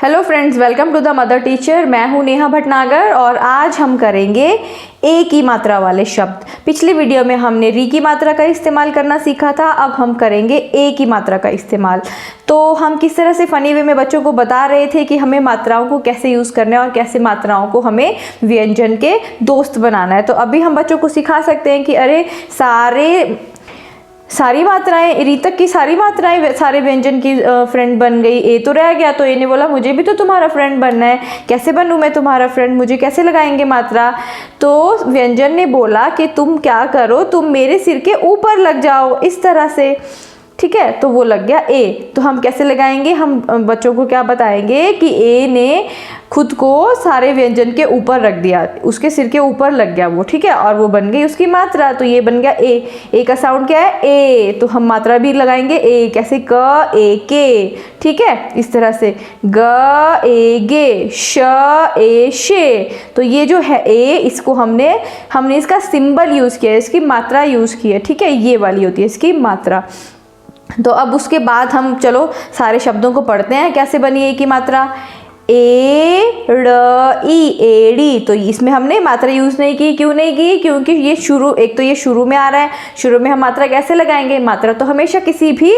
Hello friends, welcome to the mother teacher. मैं हूं नेहा भटनागर और आज हम करेंगे ए की मात्रा वाले शब्द। पिछली वीडियो में हमने री की मात्रा का इस्तेमाल करना सीखा था, अब हम करेंगे ए की मात्रा का इस्तेमाल। तो हम किस तरह से फ़नी वे में बच्चों को बता रहे थे कि हमें मात्राओं को कैसे यूज़ करना है और कैसे मात्राओं को हमें व्यंजन के दोस्त बनाना है। तो अभी हम बच्चों को सिखा सकते हैं कि अरे सारी मात्राएं, री तक की सारी मात्राएं सारे व्यंजन की फ्रेंड बन गई। ए तो रह गया, तो ए ने बोला मुझे भी तो तुम्हारा फ्रेंड बनना है, कैसे बनूं मैं तुम्हारा फ्रेंड, मुझे कैसे लगाएंगे मात्रा। तो व्यंजन ने बोला कि तुम क्या करो, तुम मेरे सिर के ऊपर लग जाओ इस तरह से, ठीक है। तो वो लग गया ए। तो हम कैसे लगाएंगे, हम बच्चों को क्या बताएंगे कि ए ने खुद को सारे व्यंजन के ऊपर रख दिया, उसके सिर के ऊपर लग गया वो, ठीक है, और वो बन गई उसकी मात्रा। तो ये बन गया ए। ए का साउंड क्या है, ए। तो हम मात्रा भी लगाएंगे ए, कैसे, क ए के, ठीक है, इस तरह से ग ए गे, श ए शे। तो ये जो है ए, इसको हमने इसका सिंबल यूज किया है, इसकी मात्रा यूज की है, ठीक है, ये वाली होती है इसकी मात्रा। तो अब उसके बाद हम चलो सारे शब्दों को पढ़ते हैं कैसे बनी ए की मात्रा। ए ड़ ई, एड़ी। तो इसमें हमने मात्रा यूज नहीं की, क्यों नहीं की, क्योंकि ये एक तो ये शुरू में आ रहा है। शुरू में हम मात्रा कैसे लगाएंगे, मात्रा तो हमेशा किसी भी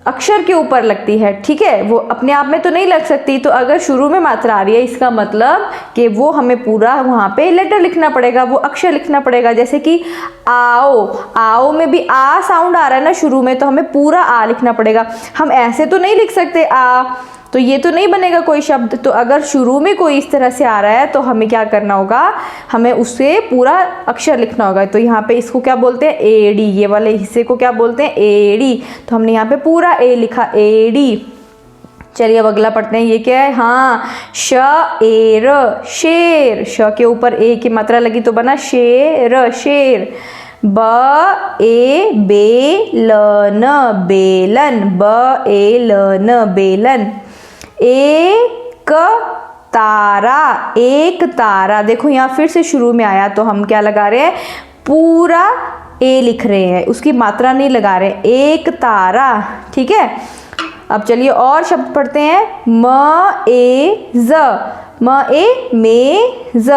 अक्षर के ऊपर लगती है, ठीक है, वो अपने आप में तो नहीं लग सकती। तो अगर शुरू में मात्रा आ रही है, इसका मतलब कि वो हमें पूरा वहां पे लेटर लिखना पड़ेगा, वो अक्षर लिखना पड़ेगा। जैसे कि आओ, आओ में भी आ साउंड आ रहा है ना शुरू में, तो हमें पूरा आ लिखना पड़ेगा। हम ऐसे तो नहीं लिख सकते आ, तो ये तो नहीं बनेगा कोई शब्द। तो अगर शुरू में कोई इस तरह से आ रहा है तो हमें क्या करना होगा, हमें उससे पूरा अक्षर लिखना होगा। तो यहाँ पे इसको क्या बोलते हैं, एड़ी। ये वाले हिस्से को क्या बोलते हैं, एड़ी। तो हमने यहाँ पे पूरा ए लिखा, एड़ी। चलिए अब अगला पढ़ते हैं, ये क्या है, हाँ, श ए र, शेर। श के ऊपर ए की मात्रा लगी तो बना शेर, शेर। ब ए बे ल न, बेलन। ब ए ल न, बेलन। एक तारा, एक तारा। देखो यहाँ फिर से शुरू में आया, तो हम क्या लगा रहे हैं, पूरा ए लिख रहे हैं, उसकी मात्रा नहीं लगा रहे हैं, एक तारा, ठीक है। अब चलिए और शब्द पढ़ते हैं। म ए ज, म ए में ज।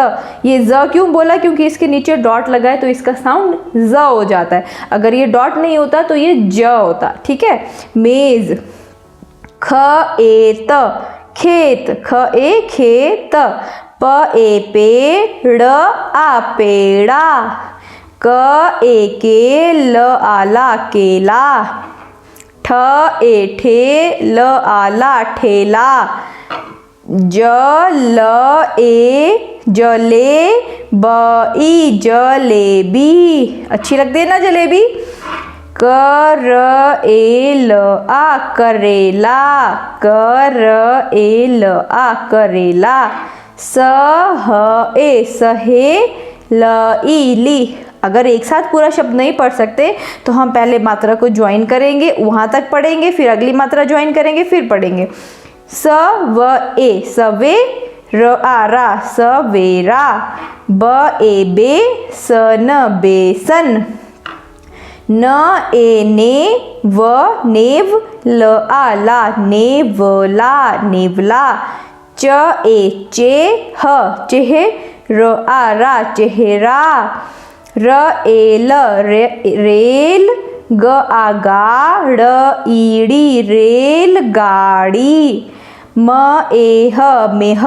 ये ज क्यों बोला, क्योंकि इसके नीचे डॉट लगा है तो इसका साउंड ज हो जाता है। अगर ये डॉट नहीं होता तो ये ज होता, ठीक है। मेज। ख ए त, खेत। ख ए खेत। प ए पेड़ आ, पेड़ा। क ए के ल आला, केला। ठ ए ठे ल आला, ठेला। ज ल ए जले बई, जलेबी। अच्छी लगती है ना जलेबी। कर ए ल आ, करेला। कर ए ल आ, करेला। स ह ए, सहे ल ई, ली। अगर एक साथ पूरा शब्द नहीं पढ़ सकते तो हम पहले मात्रा को ज्वाइन करेंगे, वहां तक पढ़ेंगे, फिर अगली मात्रा ज्वाइन करेंगे, फिर पढ़ेंगे। स व ए, सवे र आ रा, सवेरा। ब ए बे, स न, बेसन। न ए ने व, नेव। ल आ ला, नेवला, नेवला। च ए चे ह, चेह। र आ रा, चेहरा। र ए ल, रेल। ग आ गा, ड़ ईड़ी, रेल गाड़ी। म ए ह, मेह।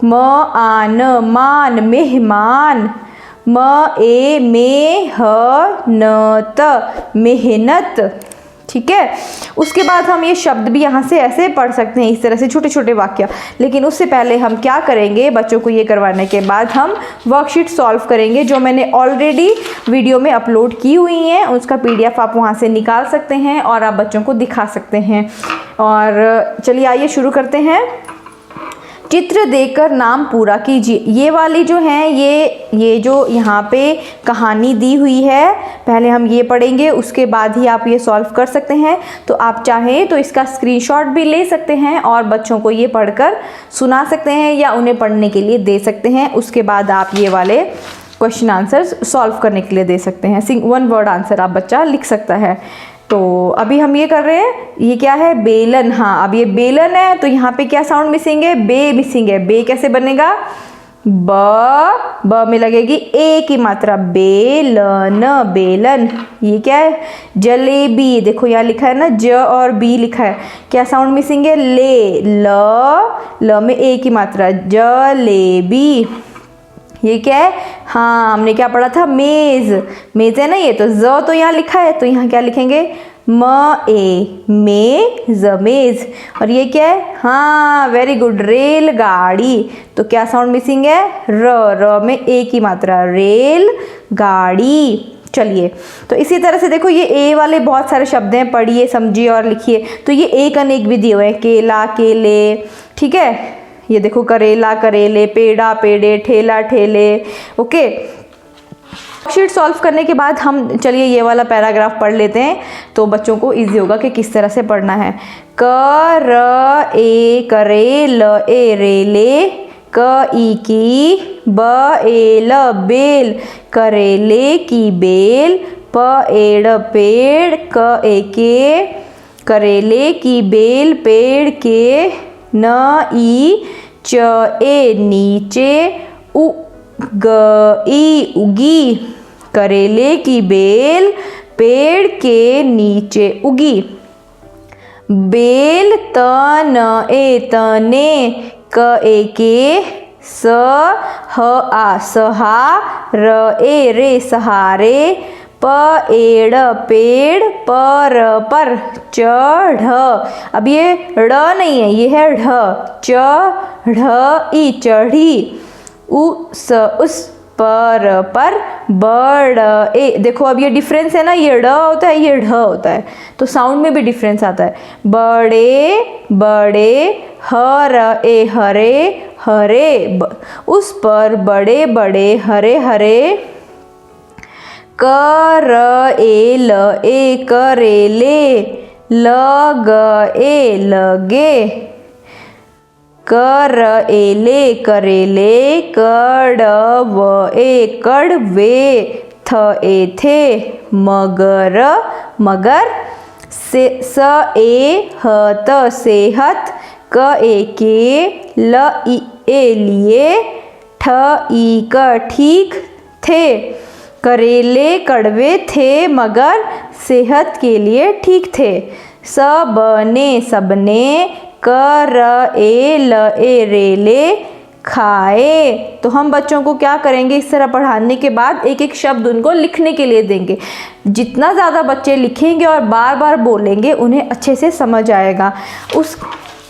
म आ न, मान, मेहमान। म ए में ह न त, मेहनत, ठीक है। उसके बाद हम ये शब्द भी यहाँ से ऐसे पढ़ सकते हैं, इस तरह से छोटे छोटे वाक्य। लेकिन उससे पहले हम क्या करेंगे, बच्चों को ये करवाने के बाद हम वर्कशीट सॉल्व करेंगे, जो मैंने ऑलरेडी वीडियो में अपलोड की हुई हैं। उसका PDF आप वहाँ से निकाल सकते हैं और आप बच्चों को दिखा सकते हैं। और चलिए आइए शुरू करते हैं। चित्र देकर नाम पूरा कीजिए। ये वाली जो है, ये जो यहाँ पे कहानी दी हुई है, पहले हम ये पढ़ेंगे, उसके बाद ही आप ये सॉल्व कर सकते हैं। तो आप चाहें तो इसका स्क्रीनशॉट भी ले सकते हैं और बच्चों को ये पढ़कर सुना सकते हैं या उन्हें पढ़ने के लिए दे सकते हैं। उसके बाद आप ये वाले क्वेश्चन आंसर सॉल्व करने के लिए दे सकते हैं। 1 वर्ड आंसर आप बच्चा लिख सकता है। तो अभी हम ये कर रहे हैं, ये क्या है, बेलन। हाँ, अब ये बेलन है तो यहाँ पे क्या साउंड मिसिंग है, बे मिसिंग है। बे कैसे बनेगा, ब में लगेगी ए की मात्रा, बेलन, बेलन। ये क्या है, जलेबी। देखो यहाँ लिखा है ना, ज और बी लिखा है, क्या साउंड मिसिंग है, ले, ल में ए की मात्रा, जलेबी। ये क्या है, हाँ हमने क्या पढ़ा था, मेज। मेज है ना ये, तो ज तो यहाँ लिखा है, तो यहाँ क्या लिखेंगे, म ए, मेज, मेज। और ये क्या है, हाँ वेरी गुड, रेलगाड़ी। तो क्या साउंड मिसिंग है, र में ए की मात्रा, रेल गाड़ी। चलिए, तो इसी तरह से देखो ये ए वाले बहुत सारे शब्द हैं, पढ़िए, समझिए और लिखिए। तो ये एक अनेक भी दिए हुए हैं, केला, केले, ठीक है। ये देखो, करेला, करेले, पेड़ा, पेड़े, ठेला, ठेले। ओके, वर्कशीट सॉल्व करने के बाद हम चलिए ये वाला पैराग्राफ पढ़ लेते हैं, तो बच्चों को इजी होगा कि किस तरह से पढ़ना है। क र ए करे, ल ए रेले, क ई की, ब ए ल बेल, करेले की बेल, प एड़ पेड़, क ए के, करेले की बेल पेड़ के, न ई च ए नीचे, उ ग ई उगी, करेले की बेल पेड़ के नीचे उगी। बेल तन ए तने, क ए के, स ह आ सहा, र ए रे सहारे, प एड़ पेड़, पर चढ़। अब ये ड़ नहीं है, ये है ढ, चढ़ ई चढ़ी, उस पर बड़ ए। देखो अब ये डिफरेंस है ना, ये ड होता है, ये ढ होता है, तो साउंड में भी डिफरेंस आता है। बड़े बड़े, हर ए हरे हरे, उस पर बड़े बड़े हरे हरे, कर ए ल ए करेले, लग ए लगे, कर ए ले करेले, कड़व ए कड़वे, थ ए थे मगर मगर, से स ए ह त सेहत, क ए के, ल ई ए लिए, ठ ई क ठीक थे, करेले कड़वे थे मगर सेहत के लिए ठीक थे, सबने सबने, कर ए ल ए रेले खाए। तो हम बच्चों को क्या करेंगे, इस तरह पढ़ाने के बाद एक एक शब्द उनको लिखने के लिए देंगे। जितना ज़्यादा बच्चे लिखेंगे और बार बार बोलेंगे, उन्हें अच्छे से समझ आएगा।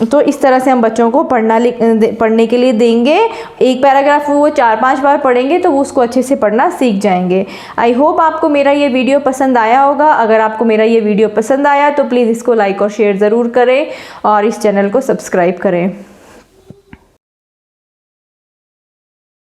तो इस तरह से हम बच्चों को पढ़ने के लिए देंगे। एक पैराग्राफ वो 4-5 बार पढ़ेंगे तो वो उसको अच्छे से पढ़ना सीख जाएंगे। आई होप आपको मेरा ये वीडियो पसंद आया होगा। अगर आपको मेरा ये वीडियो पसंद आया तो प्लीज़ इसको लाइक और शेयर ज़रूर करें और इस चैनल को सब्सक्राइब करें।